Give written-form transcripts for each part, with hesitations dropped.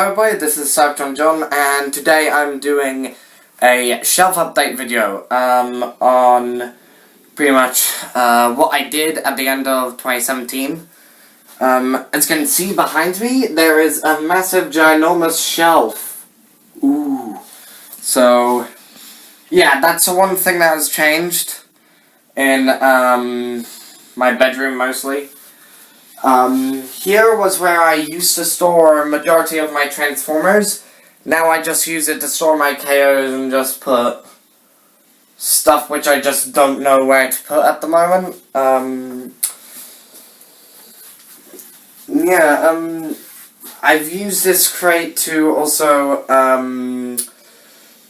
Hello everybody, this is Cybertron John, and today I'm doing a shelf update video on pretty much what I did at the end of 2017. As you can see behind me, there is a massive, ginormous shelf. Ooh. So, yeah, that's the one thing that has changed in my bedroom mostly. Here was where I used to store a majority of my Transformers. Now I just use it to store my KOs and just put stuff which I just don't know where to put at the moment. I've used this crate to also,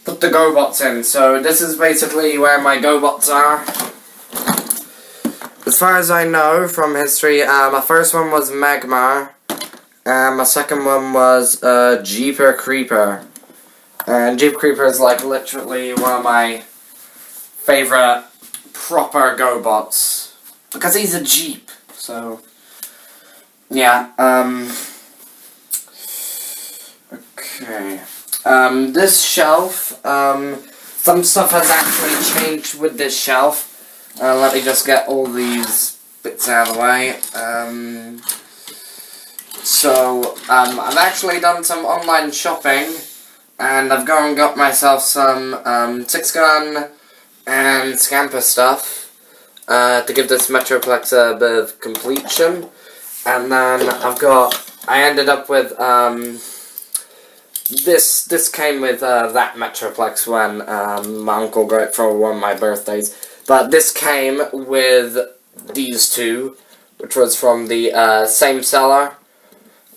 put the GoBots in. So this is basically where my GoBots are. As far as I know from history, my first one was Magmar, and my second one was Jeeper Creeper. And Jeeper Creeper is like literally one of my favorite proper GoBots, because he's a Jeep. So yeah, okay. This shelf, some stuff has actually changed with this shelf. Let me just get all these bits out of the way. I've actually done some online shopping, and I've gone and got myself some 6 gun and Scamper stuff to give this Metroplex a bit of completion. And then I ended up with this came with that Metroplex when my uncle got it for one of my birthdays. But this came with these two, which was from the same seller.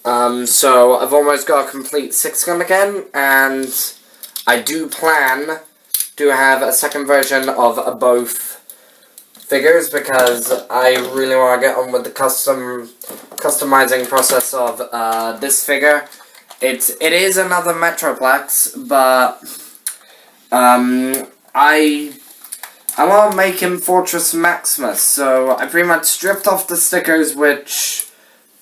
So I've almost got a complete 6 gun again, and I do plan to have a second version of both figures, because I really want to get on with the customizing process of this figure. It is another Metroplex, but I want to make him Fortress Maximus, so I pretty much stripped off the stickers which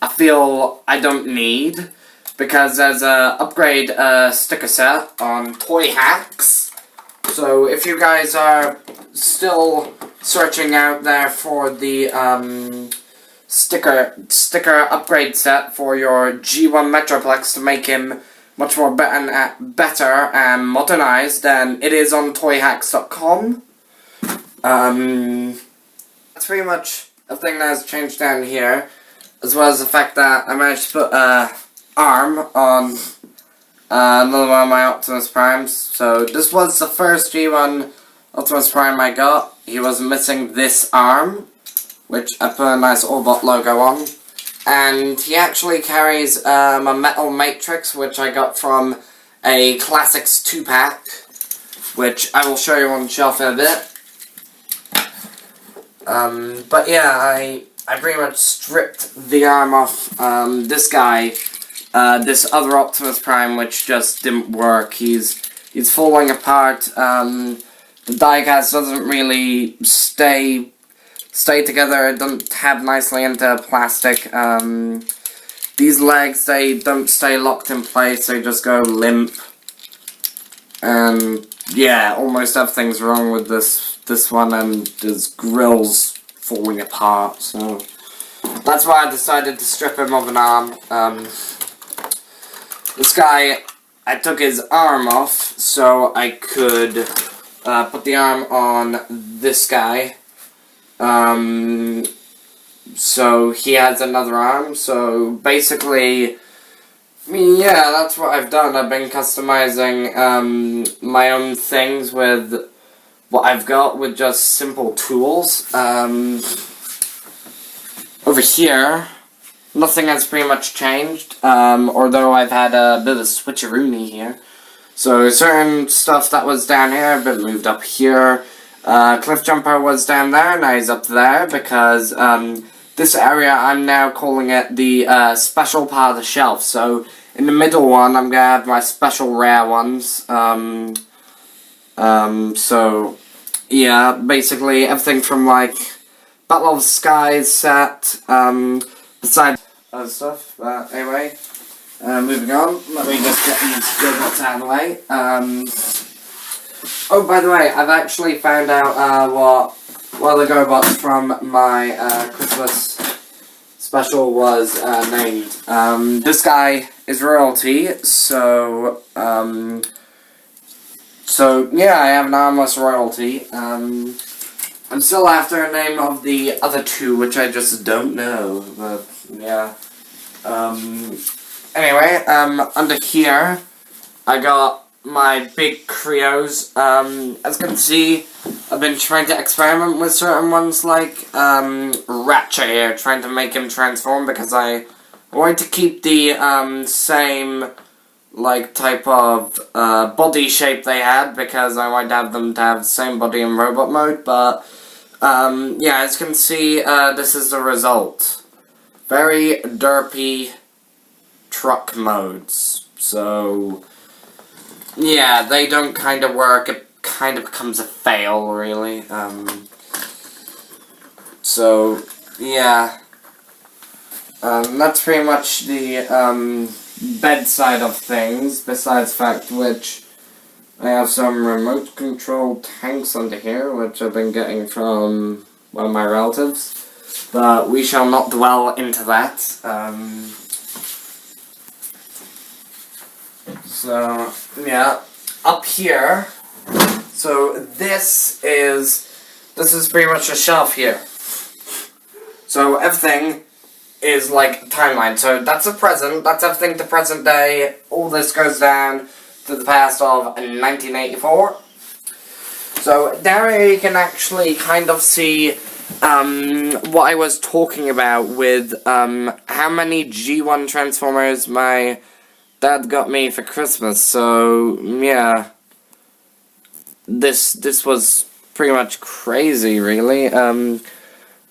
I feel I don't need, because there's a upgrade sticker set on Toy Hacks. So if you guys are still searching out there for the sticker upgrade set for your G1 Metroplex to make him much more better and modernized, then it is on toyhacks.com. That's pretty much a thing that has changed down here, as well as the fact that I managed to put an arm on another one of my Optimus Primes. So this was the first G1 Optimus Prime I got. He was missing this arm, which I put a nice Orbot logo on. And he actually carries a Metal Matrix, which I got from a Classics 2-pack, which I will show you on the shelf in a bit. But yeah, I pretty much stripped the arm off this guy, this other Optimus Prime, which just didn't work. He's falling apart. The diecast doesn't really stay together. It doesn't tab nicely into plastic. These legs, they don't stay locked in place. They just go limp. And yeah, almost everything's wrong with this one, and his grill's falling apart, so that's why I decided to strip him of an arm. This guy, I took his arm off so I could put the arm on this guy. So he has another arm, so basically, yeah, that's what I've done. I've been customizing my own things with what I've got with just simple tools. Over here, nothing has pretty much changed, although I've had a bit of switcheroony here. So certain stuff that was down here have been moved up here. Cliff Jumper was down there, now he's up there, because this area, I'm now calling it the special part of the shelf. So in the middle one, I'm going to have my special rare ones. So yeah, basically everything from like Battle of the Skies set, besides other stuff, but anyway. Moving on, let me just get these robots out of the way. Oh, by the way, I've actually found out what the GoBots from my Christmas special was named. This guy is royalty, so yeah, I have an armless royalty. I'm still after a name of the other two, which I just don't know, but yeah. Anyway, under here, I got my big Creos. As you can see, I've been trying to experiment with certain ones, like, Ratchet here, trying to make him transform, because I wanted to keep the, same, like, type of, body shape they had, because I wanted to have them to have the same body in robot mode, but, yeah, as you can see, this is the result. Very derpy truck modes. So, yeah, they don't kind of work. It kind of becomes a fail, really. So, yeah. That's pretty much the, bedside of things, besides the fact which I have some remote control tanks under here, which I've been getting from one of my relatives, but we shall not dwell into that. So, yeah, up here, so this is pretty much a shelf here. So everything is like a timeline. So that's a present, that's everything to present day. All this goes down to the past of 1984. So there you can actually kind of see what I was talking about with how many G1 Transformers my dad got me for Christmas. So yeah, this was pretty much crazy, really.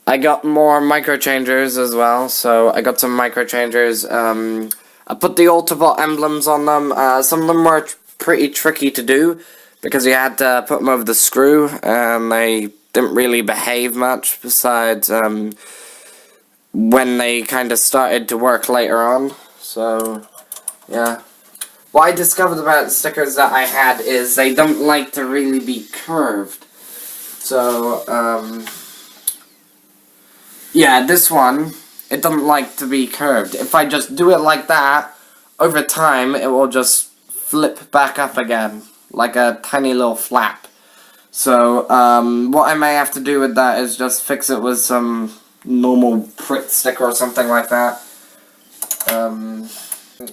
I got more microchangers as well, so I got some microchangers. I put the Autobot emblems on them. Some of them were pretty tricky to do, because you had to put them over the screw, and they didn't really behave much, besides when they kind of started to work later on. So, yeah. What I discovered about the stickers that I had is they don't like to really be curved. So, yeah, this one, it doesn't like to be curved. If I just do it like that, over time, it will just flip back up again, like a tiny little flap. So, what I may have to do with that is just fix it with some normal Pritt sticker or something like that.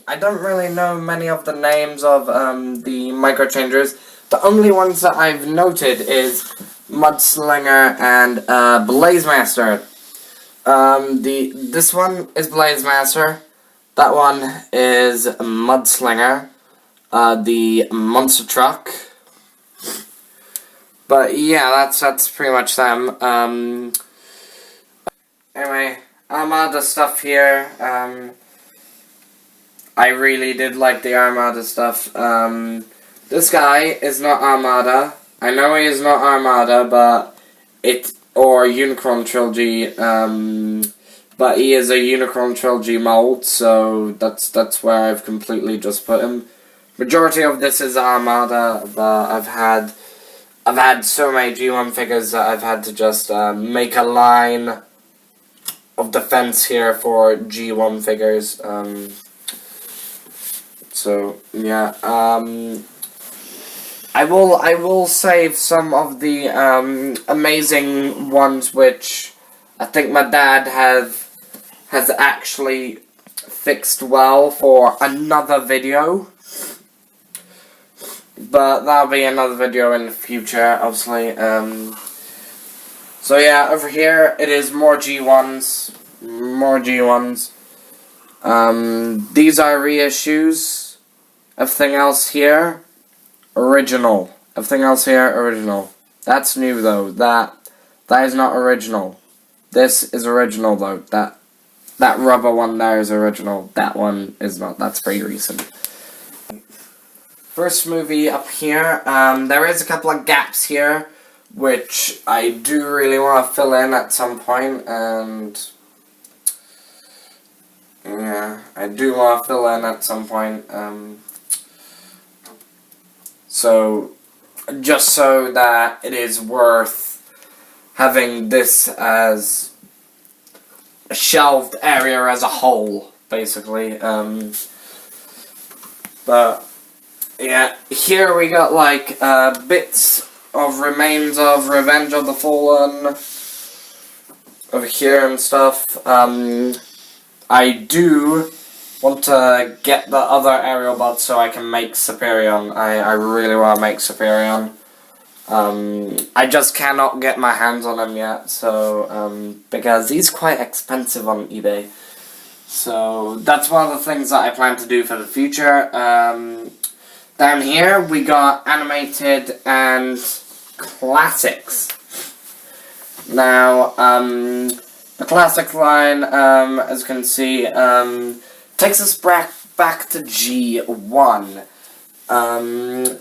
I don't really know many of the names of, the microchangers. The only ones that I've noted is Mudslinger and, Blazemaster. This one is Blazemaster. That one is Mudslinger. The Monster Truck. But yeah, that's pretty much them. Anyway, Armada stuff here. I really did like the Armada stuff. This guy is not Armada. I know he is not Armada, but or Unicron Trilogy, but he is a Unicron Trilogy mold, so that's where I've completely just put him. Majority of this is Armada, but I've had so many G1 figures that I've had to just make a line of defense here for G1 figures. So yeah, I will save some of the amazing ones which I think my dad has actually fixed well for another video. But that'll be another video in the future, obviously. So yeah, over here it is more G1s. More G1s. These are reissues. Everything else here, original. Everything else here, original. That's new though. That is not original. This is original though. That rubber one there is original. That one is not. That's pretty recent. First movie up here. There is a couple of gaps here, which I do really want to fill in at some point, and Yeah, I do want to fill in at some point. So, just so that it is worth having this as a shelved area as a whole, basically. But yeah, here we got like bits of remains of Revenge of the Fallen over here and stuff. I do want to get the other aerial bots so I can make Superion. I really want to make Superion. I just cannot get my hands on him yet, so, because he's quite expensive on eBay. So, that's one of the things that I plan to do for the future. Down here, we got animated and classics. Now, the classic line, as you can see, takes us back to G1.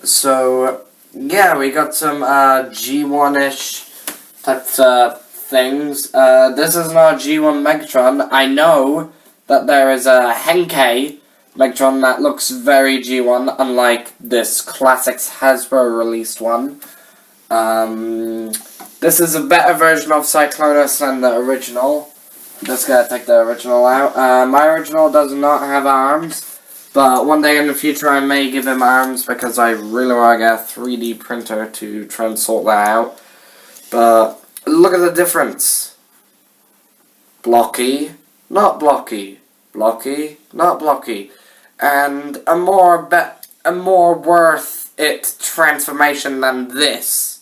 So, yeah, we got some G1-ish type things. This is not G1 Megatron. I know that there is a Henkei Megatron that looks very G1, unlike this Classics Hasbro released one. This is a better version of Cyclonus than the original. I'm just gonna take the original out. My original does not have arms, but one day in the future I may give him arms because I really want to get a 3D printer to try and sort that out. But look at the difference. Blocky, not blocky. Blocky, not blocky. And a more worth it transformation than this.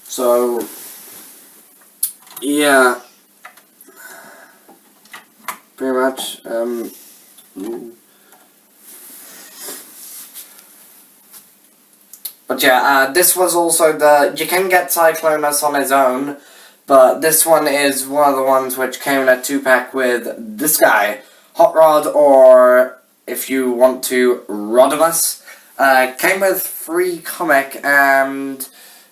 So, yeah, pretty much, but yeah, this was also you can get Cyclonus on his own, but this one is one of the ones which came in a 2-pack with this guy, Hot Rod, or if you want to, Rodimus. Came with free comic, and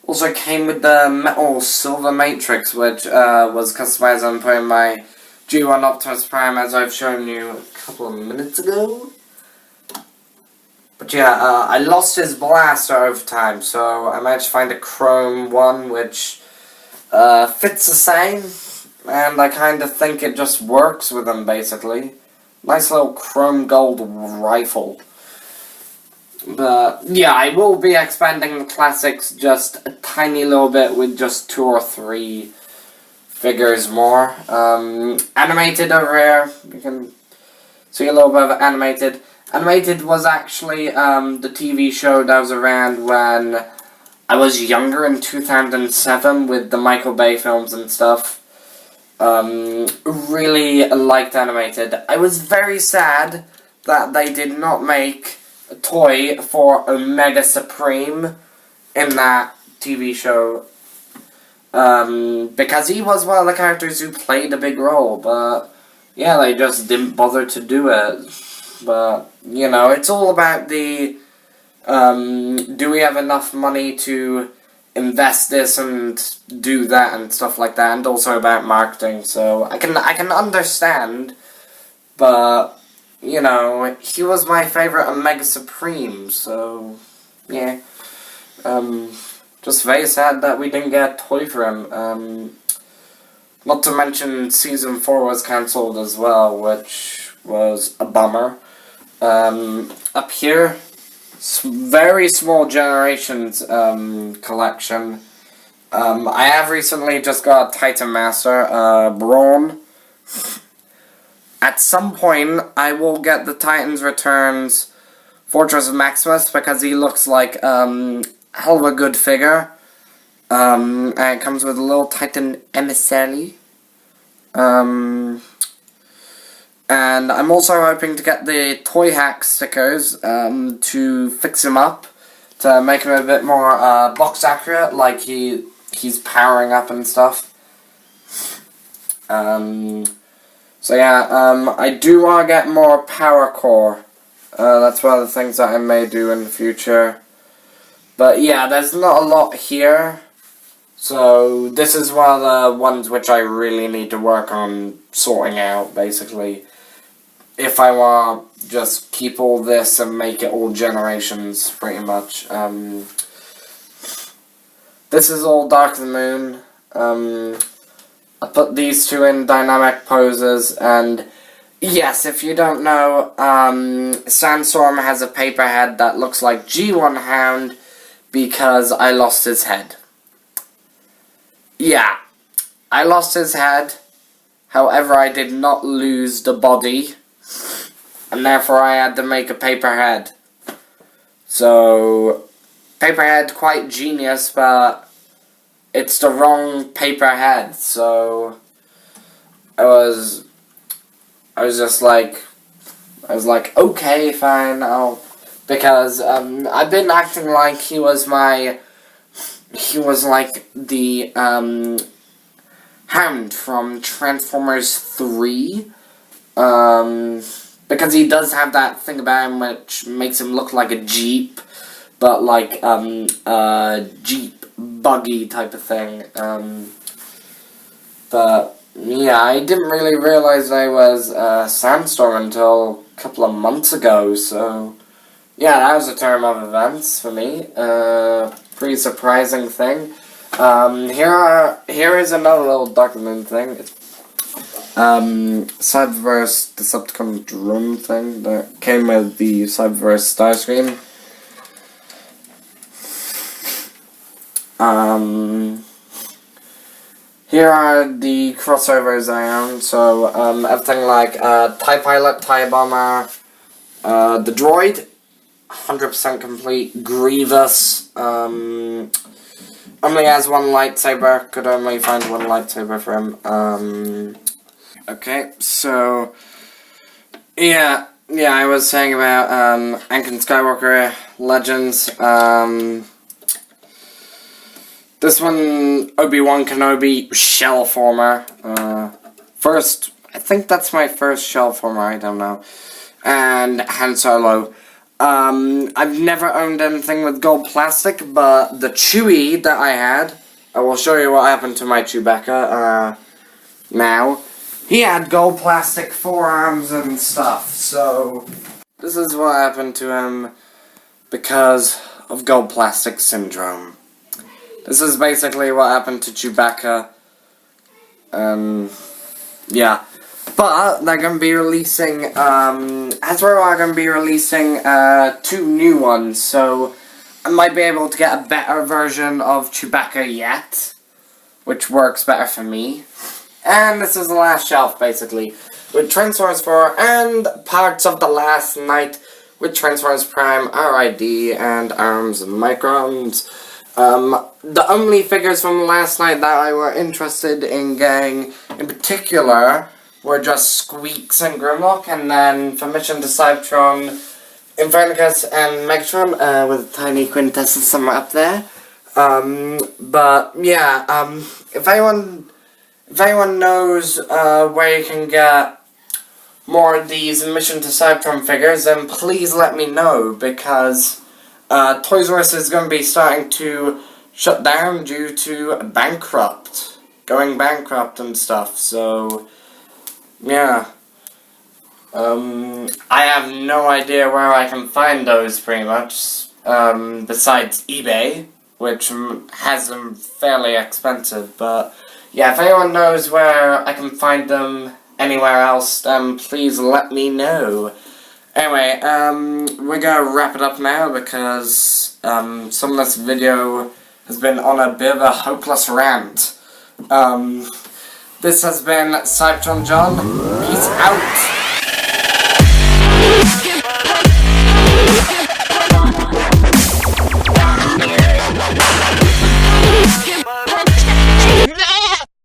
also came with the Metal Silver Matrix, which was customized and put in my G1 Optimus Prime, as I've shown you a couple of minutes ago. But yeah, I lost his blaster over time, so I managed to find a chrome one, which fits the same, and I kind of think it just works with him, basically. Nice little chrome gold rifle. But yeah, I will be expanding the classics just a tiny little bit with just 2 or 3 figures more. Animated over here, you can see a little bit of animated. Animated was actually the TV show that was around when I was younger in 2007 with the Michael Bay films and stuff. Really liked Animated. I was very sad that they did not make a toy for Omega Supreme in that TV show. Because he was one of the characters who played a big role, but yeah, they just didn't bother to do it. But, you know, it's all about the, do we have enough money to invest this and do that and stuff like that, and also about marketing, so I can understand, but, you know, he was my favorite Omega Supreme, so, yeah, just very sad that we didn't get a toy for him. Not to mention Season 4 was cancelled as well, which was a bummer. Up here, very small Generations collection. I have recently just got a Titan Master, Brawn. At some point, I will get the Titans Returns Fortress of Maximus, because he looks like hell of a good figure. And it comes with a little Titan Emissary. And I'm also hoping to get the Toy Hack stickers to fix him up, to make him a bit more box accurate, like he's powering up and stuff. So yeah, I do want to get more Power Core. That's one of the things that I may do in the future. But yeah, there's not a lot here. So this is one of the ones which I really need to work on sorting out, basically. if I want to just keep all this and make it all generations, pretty much. This is all Dark of the Moon. I put these two in dynamic poses, and yes, if you don't know, Sandstorm has a paper head that looks like G1 Hound because I lost his head. Yeah, I lost his head, however I did not lose the body, and therefore I had to make a paper head. So, paper head, quite genius, but it's the wrong paper head, so I was just like, okay, fine, because I've been acting like he was like the Hound from Transformers 3, because he does have that thing about him which makes him look like a Jeep, but like a Jeep buggy type of thing. But yeah, I didn't really realize I was Sandstorm until a couple of months ago, so yeah, that was a turn of events for me. Pretty surprising thing. Here is another little Dark of the Moon thing. It's Cyberverse Decepticon drone thing that came with the Cyberverse Starscream. Here are the crossovers I own, so everything like TIE Pilot, TIE Bomber, the Droid, 100% complete, Grievous, only has one lightsaber, could only find one lightsaber for him. Okay, so yeah, I was saying about Anakin Skywalker Legends. This one, Obi-Wan Kenobi Shell Former. First, I think that's my first Shell Former, I don't know. And Han Solo. I've never owned anything with gold plastic, but the Chewie that I had, I will show you what happened to my Chewbacca, now. He had gold plastic forearms and stuff, so this is what happened to him because of gold plastic syndrome. This is basically what happened to Chewbacca. Yeah. But they're going to be releasing, Hasbro are going to be releasing 2 new ones, so I might be able to get a better version of Chewbacca yet, which works better for me. And this is the last shelf, basically, with Transformers 4 and parts of the last night with Transformers Prime, RID, and ARMS and Microns. The only figures from last night that I were interested in getting, in particular, were just Squeaks and Grimlock, and then for Mission to Cybertron, Infernicus and Megatron, with a tiny quintessence somewhere up there. But yeah, if anyone knows where you can get more of these Mission to Cybertron figures, then please let me know, because Toys R Us is going to be starting to shut down due to going bankrupt and stuff, so yeah. I have no idea where I can find those, pretty much, besides eBay, which has them fairly expensive, but yeah, if anyone knows where I can find them anywhere else, then please let me know. Anyway, we're gonna wrap it up now, because some of this video has been on a bit of a hopeless rant. This has been Cybertron John. Peace out.